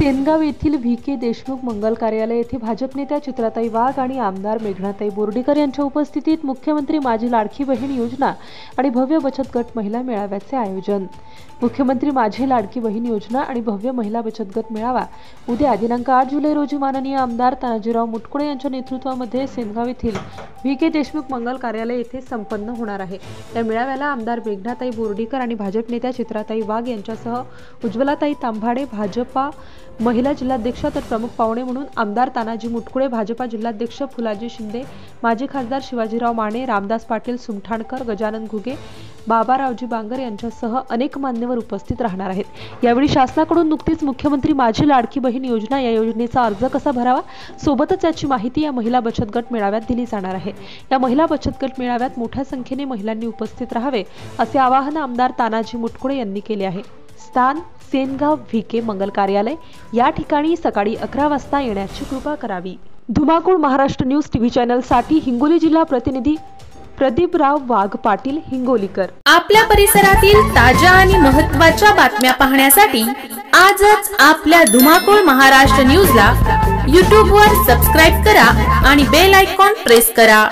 सेनगाव येथील व्ही.के. देशमुख मंगल कार्यालय येथे भाजप नेत्या चित्राताई वाघ आणि आमदार मेघनाताई बोर्डीकर यांच्या उपस्थितीत मुख्यमंत्री माझी लाडकी बहीण योजना आणि भव्य बचत गट महिला मेळाव्याचे आयोजन। मुख्यमंत्री माझी लाडकी बहीण योजना आणि भव्य महिला बचत गट मेळावा उद्या दिनांक 8 जुलै रोजी माननीय आमदार तानाजीराव मुटकुळे यांच्या नेतृत्वामध्ये सेनगाव येथील व्ही.के. देशमुख मंगल कार्यालय येथे संपन्न होणार आहे। या मेळाव्याला आमदार मेघनाताई बोर्डीकर आणि भाजप नेत्या चित्राताई वाघ यांच्यासह उज्ज्वलाताई तांभाडे भाजपा महिला जिल्हाध्यक्ष तर प्रमुख पाहुणे म्हणून आमदार तानाजी मुटकुळे, भाजपा जिल्हाध्यक्ष फुलाजी शिंदे, माजी खासदार शिवाजीराव माने, रामदास पाटील सुमठाणकर, गजानन घुगे, बाबारावजी बांगर यांच्यासह अनेक मान्यवर उपस्थित राहणार आहेत। यावेळी शासनाकडून नुकतीच मुख्यमंत्री माझी लाडकी बहीण योजना या योजनेचा अर्ज कसा भरावा सोबतच याची माहिती या महिला बचत गट मेळाव्यात दिली जाणार आहे। या महिला बचत गट मेळाव्यात मोठ्या संख्येने महिलांनी उपस्थित राहावे असे आवाहन आमदार तानाजी मुटकुळे यांनी केले आहे। स्थान सेनगाव व्ही.के. मंगल कार्यालय। या ठिकाणी सकाळी 11 वाजता येण्याची कृपा करावी। धुमाकूळ महाराष्ट्र न्यूज टीव्ही चॅनल साठी हिंगोली जिल्हा प्रतिनिधी प्रदीपराव वाघ पाटील, हिंगोलीकर। आपल्या परिसरातील ताज्या आणि महत्त्वाच्या बातम्या पाहण्यासाठी आजच आपल्या धुमाकूळ महाराष्ट्र न्यूजला YouTube वर सबस्क्राइब करा आणि बेल आयकॉन प्रेस करा।